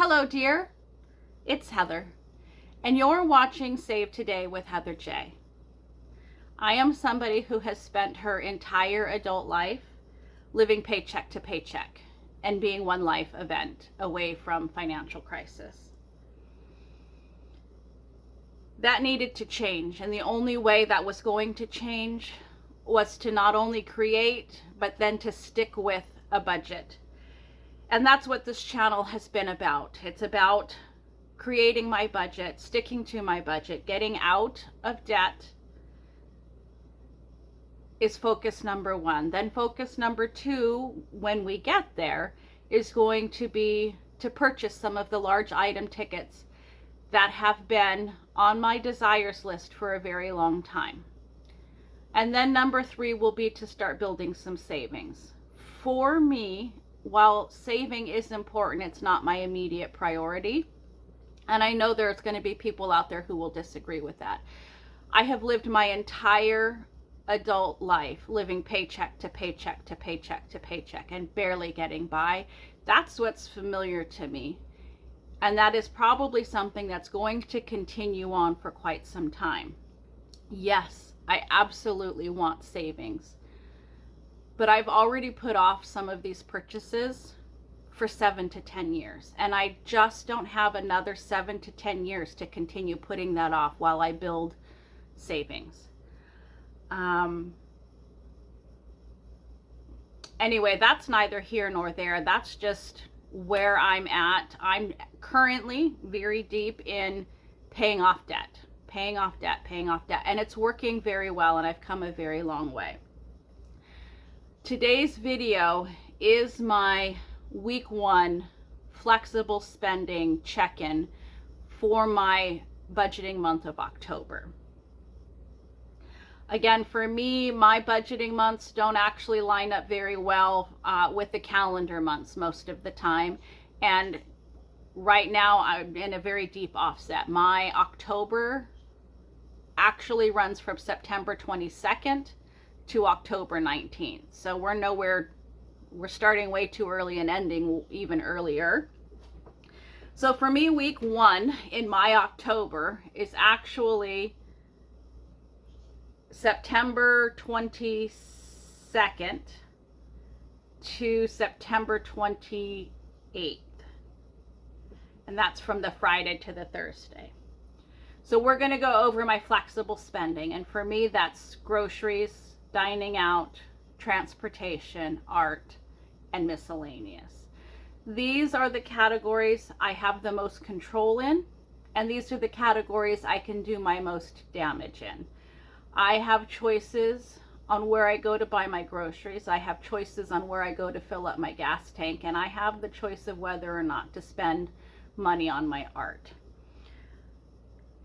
Hello, dear. It's Heather, and you're watching Save Today with Heather J. I am somebody who has spent her entire adult life living paycheck to paycheck and being one life event away from financial crisis. That needed to change, and the only way that was going to change was to not only create, but then to stick with a budget. And that's what this channel has been about. It's about creating my budget, sticking to my budget, getting out of debt is focus number one. Then focus number two, when we get there, is going to be to purchase some of the large item tickets that have been on my desires list for a very long time. And then number three will be to start building some savings. For me, while saving is important, it's not my immediate priority. And I know there's going to be people out there who will disagree with that. I have lived my entire adult life living paycheck to paycheck to paycheck to paycheck and barely getting by. That's what's familiar to me. And that is probably something that's going to continue on for quite some time. Yes, I absolutely want savings. But I've already put off some of these purchases for 7 to 10 years. And I just don't have another 7 to 10 years to continue putting that off while I build savings. Anyway, that's neither here nor there. That's just where I'm at. I'm currently very deep in paying off debt. And it's working very well, and I've come a very long way. Today's video is my week one flexible spending check-in for my budgeting month of October. Again, for me, my budgeting months don't actually line up very well with the calendar months most of the time. And right now I'm in a very deep offset. My October actually runs from September 22nd to October 19th. So we're starting way too early and ending even earlier. So for me, week one in my October is actually September 22nd to September 28th. And that's from the Friday to the Thursday. So we're going to go over my flexible spending. And for me, that's groceries, dining out, transportation, art, and miscellaneous. These are the categories I have the most control in, and these are the categories I can do my most damage in. I have choices on where I go to buy my groceries. I have choices on where I go to fill up my gas tank, and I have the choice of whether or not to spend money on my art.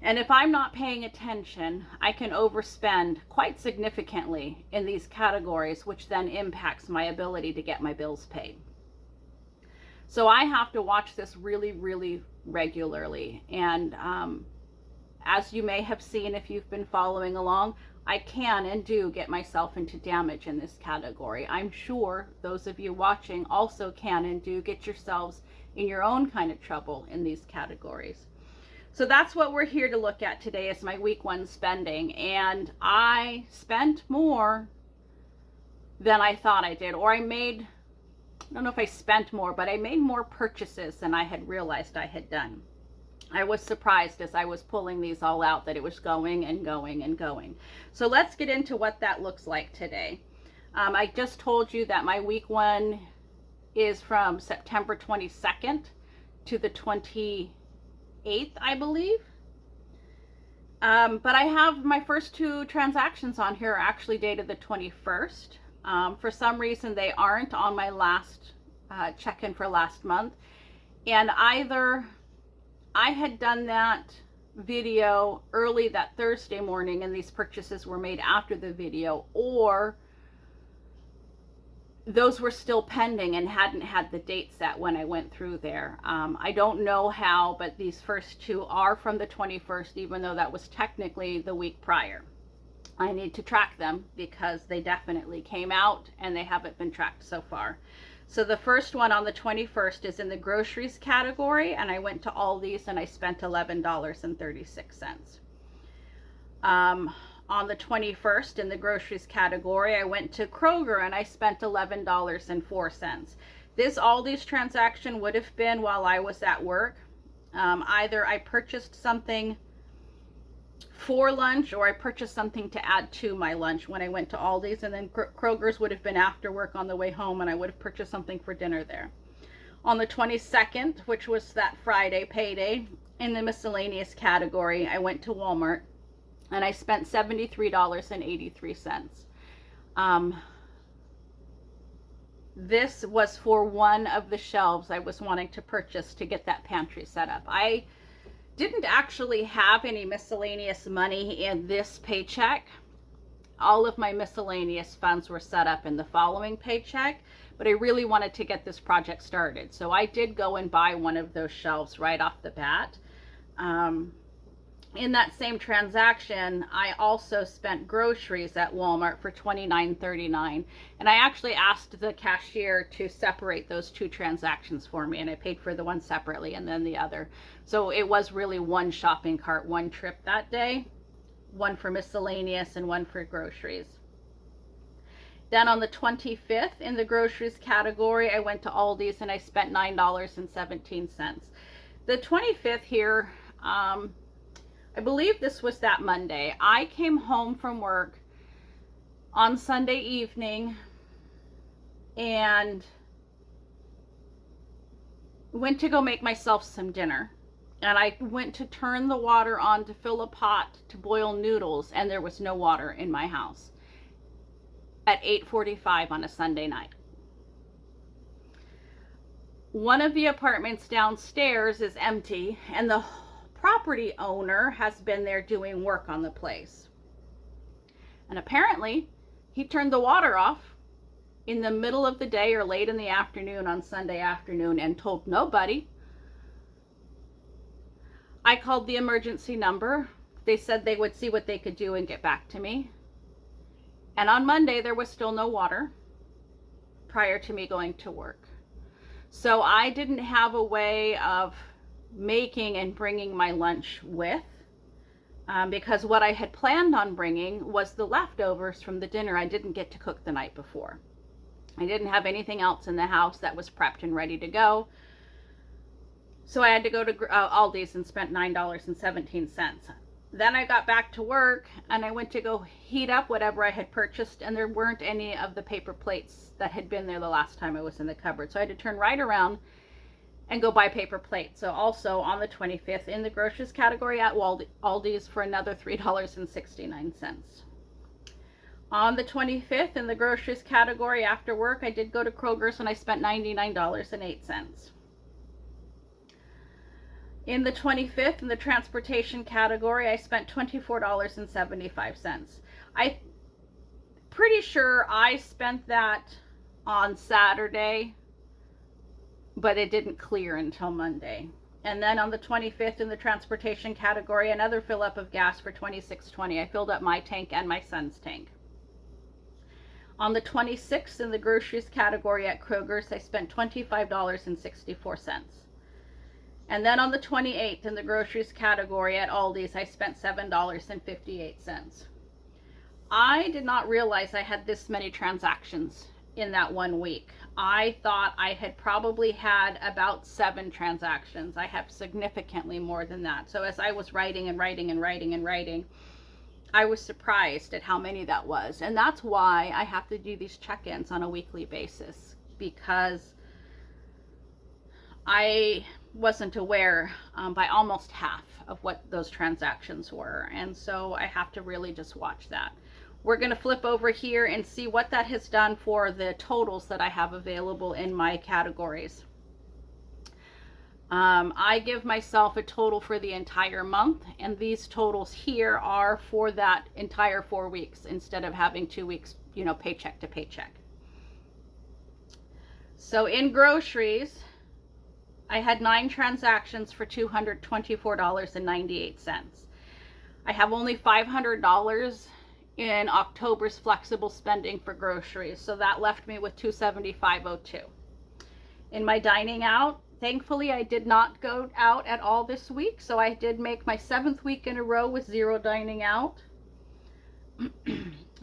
And if I'm not paying attention, I can overspend quite significantly in these categories, which then impacts my ability to get my bills paid. So I have to watch this really, really regularly. And as you may have seen if you've been following along, I can and do get myself into damage in this category. I'm sure those of you watching also can and do get yourselves in your own kind of trouble in these categories. So that's what we're here to look at today, is my week one spending. And I spent more than I thought I did, or I don't know if I spent more, but I made more purchases than I had realized I had done. I was surprised as I was pulling these all out that it was going and going and going. So let's get into what that looks like today. I just told you that my week one is from September 22nd to the 28th, I believe. But I have my first two transactions on here are actually dated the 21st. For some reason, they aren't on my last check-in for last month. And either I had done that video early that Thursday morning and these purchases were made after the video, or those were still pending and hadn't had the date set when I went through there. I don't know how, but these first two are from the 21st, even though that was technically the week prior. I need to track them because they definitely came out and they haven't been tracked so far. So the first one on the 21st is in the groceries category, and I went to Aldi's and I spent $11.36. On the 21st in the groceries category, I went to Kroger and I spent $11.04. This Aldi's transaction would have been while I was at work. Either I purchased something for lunch or I purchased something to add to my lunch when I went to Aldi's, and then Kroger's would have been after work on the way home, and I would have purchased something for dinner there. On the 22nd, which was that Friday payday, in the miscellaneous category, I went to Walmart and I spent $73.83. This was for one of the shelves I was wanting to purchase to get that pantry set up. I didn't actually have any miscellaneous money in this paycheck. All of my miscellaneous funds were set up in the following paycheck, but I really wanted to get this project started. So I did go and buy one of those shelves right off the bat. In that same transaction, I also spent groceries at Walmart for $29.39. And I actually asked the cashier to separate those two transactions for me, and I paid for the one separately and then the other. So it was really one shopping cart, one trip that day, one for miscellaneous and one for groceries. Then on the 25th in the groceries category, I went to Aldi's and I spent $9.17. The 25th here, I believe this was that Monday. I came home from work on Sunday evening and went to go make myself some dinner. And I went to turn the water on to fill a pot to boil noodles, and there was no water in my house at 8:45 on a Sunday night. One of the apartments downstairs is empty, and the property owner has been there doing work on the place. And apparently, he turned the water off in the middle of the day or late in the afternoon on Sunday afternoon and told nobody. I called the emergency number. They said they would see what they could do and get back to me. And on Monday, there was still no water prior to me going to work. So I didn't have a way of making and bringing my lunch with, because what I had planned on bringing was the leftovers from the dinner I didn't get to cook the night before. I didn't have anything else in the house that was prepped and ready to go. So I had to go to Aldi's and spent $9.17. Then I got back to work and I went to go heat up whatever I had purchased, and there weren't any of the paper plates that had been there the last time I was in the cupboard. So I had to turn right around and go buy paper plates. So also on the 25th in the groceries category at Aldi's for another $3.69. On the 25th in the groceries category after work, I did go to Kroger's and I spent $99.08. In the 25th in the transportation category, I spent $24.75. I'm pretty sure I spent that on Saturday, but it didn't clear until Monday. And then on the 25th in the transportation category, another fill up of gas for $26.20. I filled up my tank and my son's tank. On the 26th in the groceries category at Kroger's, I spent $25.64. And then on the 28th in the groceries category at Aldi's, I spent $7.58. I did not realize I had this many transactions in that 1 week. I thought I had probably had about 7 transactions. I have significantly more than that. So as I was writing, I was surprised at how many that was. And that's why I have to do these check-ins on a weekly basis, because I wasn't aware by almost half of what those transactions were. And so I have to really just watch that. We're going to flip over here and see what that has done for the totals that I have available in my categories. I give myself a total for the entire month, and these totals here are for that entire 4 weeks instead of having 2 weeks, paycheck to paycheck. So in groceries, I had 9 transactions for $224.98. I have only $500 in October's flexible spending for groceries, so that left me with $275.02. in my dining out. Thankfully, I did not go out at all this week, so I did make my 7th week in a row with 0 dining out.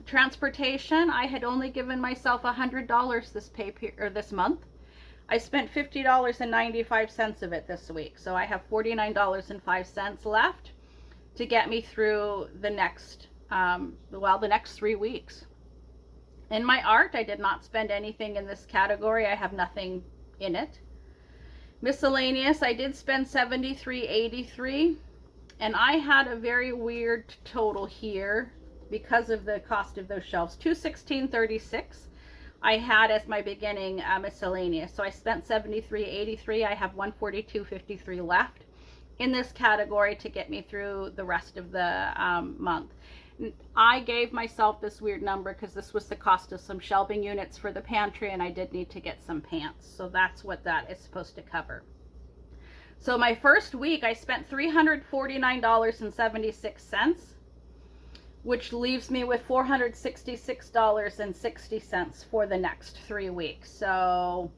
Transportation, I had only given myself $100 this month. I spent $50.95 of it this week, so I have $49.05 left to get me through the next, the next 3 weeks. In my art, I did not spend anything in this category. I have nothing in it. Miscellaneous, I did spend $73.83, and I had a very weird total here because of the cost of those shelves. $216.36 I had as my beginning miscellaneous. So I spent $73.83. I have $142.53 left in this category to get me through the rest of the month. I gave myself this weird number because this was the cost of some shelving units for the pantry, and I did need to get some pants. So that's what that is supposed to cover. So my first week, I spent $349.76, which leaves me with $466.60 for the next 3 weeks. So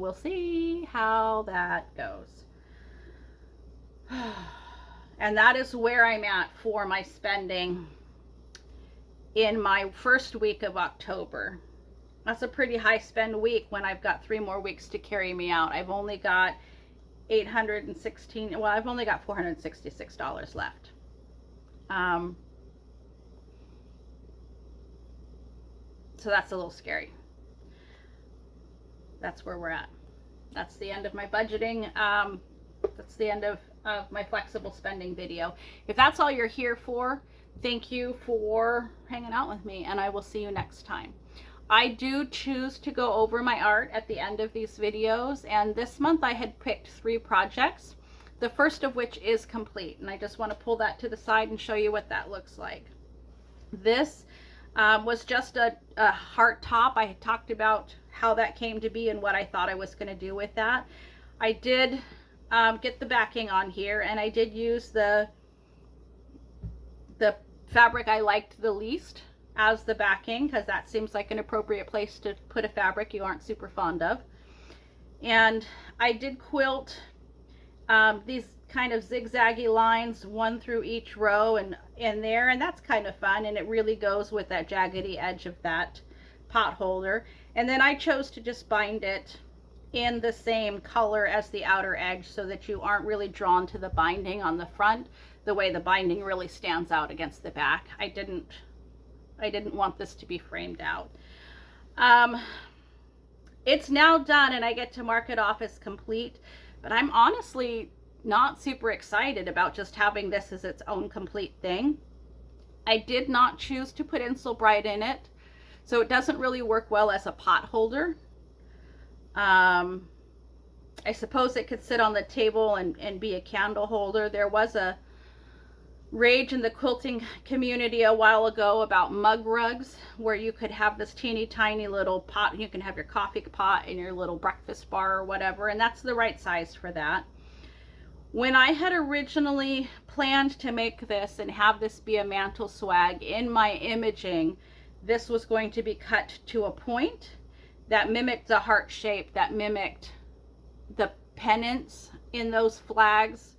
we'll see how that goes. And that is where I'm at for my spending in my first week of October. That's a pretty high spend week when I've got 3 more weeks to carry me out. I've only got I've only got $466 left. So that's a little scary. That's where we're at. That's the end of my budgeting. That's the end of my flexible spending video. If that's all you're here for, thank you for hanging out with me, and I will see you next time. I do choose to go over my art at the end of these videos, and this month I had picked 3 projects, the first of which is complete, and I just want to pull that to the side and show you what that looks like. This was just a heart top. I had talked about how that came to be and what I thought I was going to do with that. I did get the backing on here, and I did use the fabric I liked the least as the backing, because that seems like an appropriate place to put a fabric you aren't super fond of. And I did quilt these kind of zigzaggy lines, 1 through each row and in there, and that's kind of fun, and it really goes with that jaggedy edge of that pot holder. And then I chose to just bind it in the same color as the outer edge so that you aren't really drawn to the binding on the front, the way the binding really stands out against the back. I didn't want this to be framed out. It's now done, and I get to mark it off as complete, but I'm honestly not super excited about just having this as its own complete thing. I did not choose to put Insulbrite in it, so it doesn't really work well as a pot holder. I suppose it could sit on the table and be a candle holder. There was a rage in the quilting community a while ago about mug rugs, where you could have this teeny tiny little pot. You can have your coffee pot and your little breakfast bar or whatever, and that's the right size for that. When I had originally planned to make this and have this be a mantle swag, in my imaging, this was going to be cut to a point that mimicked the heart shape, that mimicked the pennants in those flags.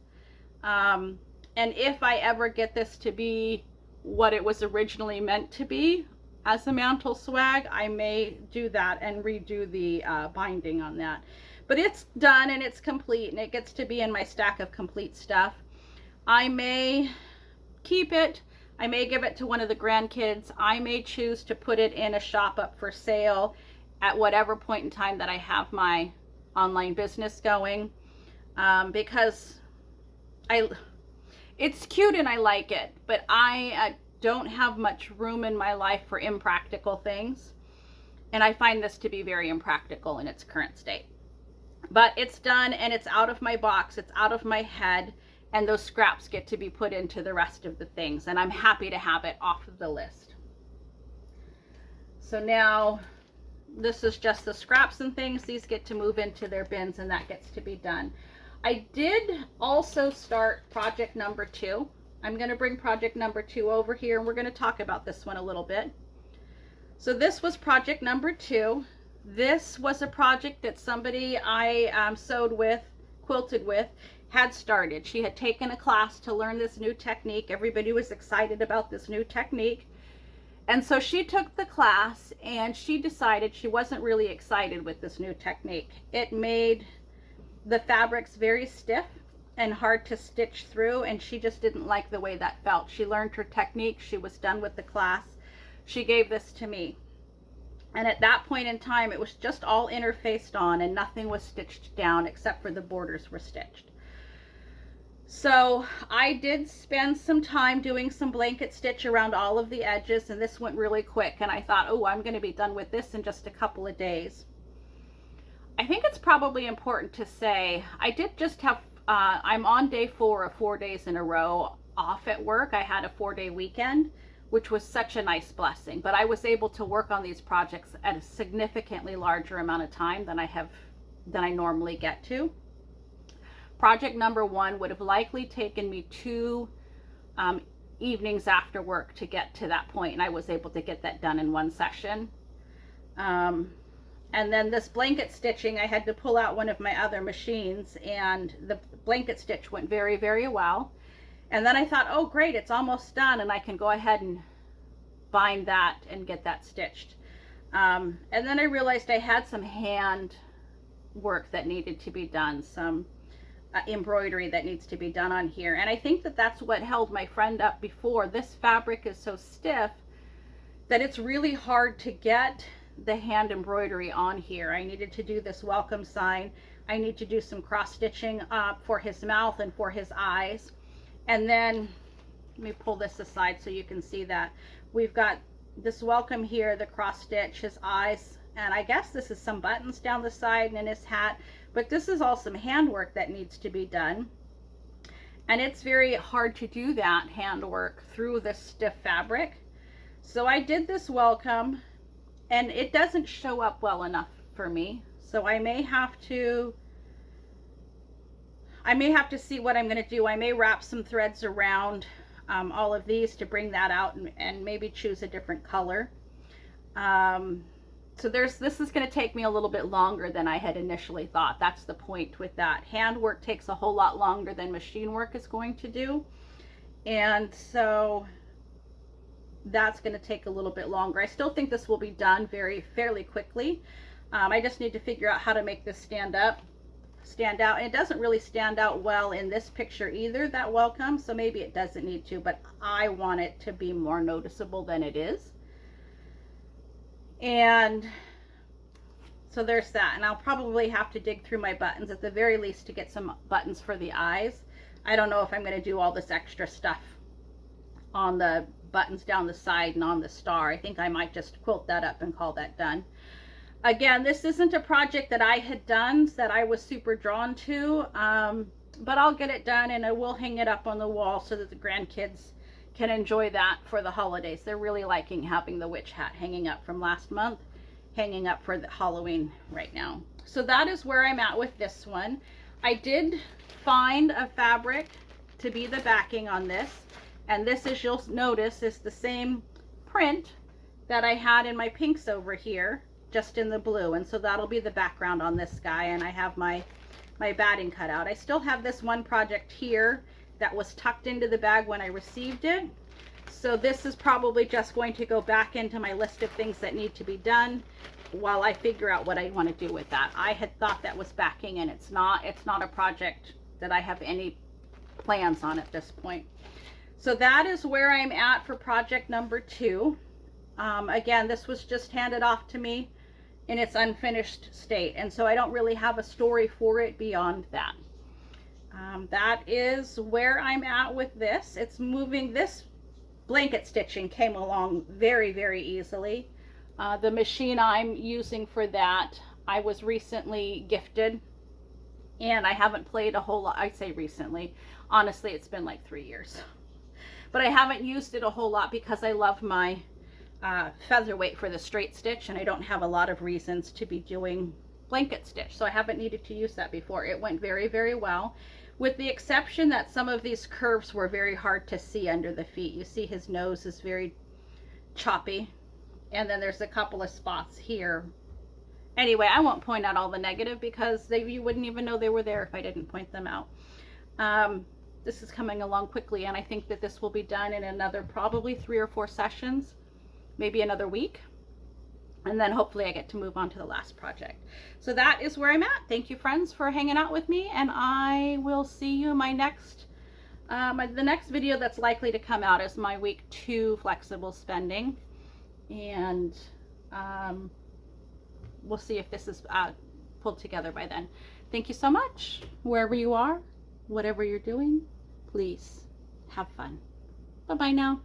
And if I ever get this to be what it was originally meant to be as a mantle swag, I may do that and redo the binding on that. But it's done and it's complete, and it gets to be in my stack of complete stuff. I may keep it. I may give it to one of the grandkids. I may choose to put it in a shop up for sale at whatever point in time that I have my online business going, because it's cute and I like it, but I don't have much room in my life for impractical things, and I find this to be very impractical in its current state. But it's done, and it's out of my box, it's out of my head, and those scraps get to be put into the rest of the things, and I'm happy to have it off of the list. So now this is just the scraps and things. These get to move into their bins, and that gets to be done. I did also start project number 2. I'm going to bring project number 2 over here, and we're going to talk about this one a little bit. So this was project number 2. This was a project that somebody I sewed with, quilted with, had started. She had taken a class to learn this new technique. Everybody was excited about this new technique. And so she took the class and she decided she wasn't really excited with this new technique. It made the fabrics very stiff and hard to stitch through, and she just didn't like the way that felt. She learned her technique. She was done with the class. She gave this to me. And at that point in time, it was just all interfaced on and nothing was stitched down except for the borders were stitched. So I did spend some time doing some blanket stitch around all of the edges, and this went really quick. And I thought, oh, I'm going to be done with this in just a couple of days. I think it's probably important to say, I did just have, I'm on day 4 of 4 days in a row off at work. I had a 4-day weekend, which was such a nice blessing. But I was able to work on these projects at a significantly larger amount of time than I normally get to. Project number 1 would have likely taken me 2 evenings after work to get to that point, and I was able to get that done in one session. And then this blanket stitching, I had to pull out one of my other machines, and the blanket stitch went very, very well. And then I thought, oh great, it's almost done, and I can go ahead and bind that and get that stitched. And then I realized I had some hand work that needed to be done, some embroidery that needs to be done on here. And I think that that's what held my friend up before. This fabric is so stiff that it's really hard to get the hand embroidery on here. I needed to do this welcome sign. I need to do some cross stitching for his mouth and for his eyes. And then let me pull this aside so you can see that. We've got this welcome here, the cross stitch, his eyes, and I guess this is some buttons down the side and in his hat. But this is all some handwork that needs to be done. And it's very hard to do that handwork through this stiff fabric. So I did this welcome, and it doesn't show up well enough for me. So I may have to see what I'm going to do. I may wrap some threads around all of these to bring that out, and maybe choose a different color. So this is going to take me a little bit longer than I had initially thought. That's the point with that. Handwork takes a whole lot longer than machine work is going to do. And so that's going to take a little bit longer. I still think this will be done fairly quickly. I just need to figure out how to make this stand out. And it doesn't really stand out well in this picture either, that welcome. So maybe it doesn't need to, but I want it to be more noticeable than it is. And so there's that. And I'll probably have to dig through my buttons at the very least to get some buttons for the eyes. I don't know if I'm going to do all this extra stuff on the buttons down the side and on the star. I think I might just quilt that up and call that done. Again, this isn't a project that I had done that I was super drawn to, but I'll get it done and I will hang it up on the wall so that the grandkids can enjoy that for the holidays. They're really liking having the witch hat hanging up from last month, hanging up for the Halloween right now. So that is where I'm at with this one. I did find a fabric to be the backing on this, and this, as you'll notice, is the same print that I had in my pinks over here, just in the blue. And so that'll be the background on this guy, and I have my batting cut out. I still have this one project here that was tucked into the bag when I received it. So this is probably just going to go back into my list of things that need to be done while I figure out what I want to do with that. I had thought that was backing, and it's not. It's not a project that I have any plans on at this point. So that is where I'm at for project number 2. Again, this was just handed off to me in its unfinished state, and so I don't really have a story for it beyond that. That is where I'm at with this. It's moving. This blanket stitching came along very, very easily. The machine I'm using for that, I was recently gifted, and I haven't played a whole lot. I say recently, honestly, it's been like 3 years, but I haven't used it a whole lot because I love my featherweight for the straight stitch, and I don't have a lot of reasons to be doing blanket stitch, so I haven't needed to use that before. It went very, very well, with the exception that some of these curves were very hard to see under the feet. You see his nose is very choppy, And then there's a couple of spots here. Anyway, I won't point out all the negative because you wouldn't even know they were there if I didn't point them out. This is coming along quickly, and I think that this will be done in another probably 3 or 4 sessions, maybe another week. And then hopefully I get to move on to the last project. So that is where I'm at. Thank you, friends, for hanging out with me, and I will see you in my next, the next video that's likely to come out is my week 2 flexible spending. And we'll see if this is pulled together by then. Thank you so much. Wherever you are, whatever you're doing, please have fun. Bye-bye now.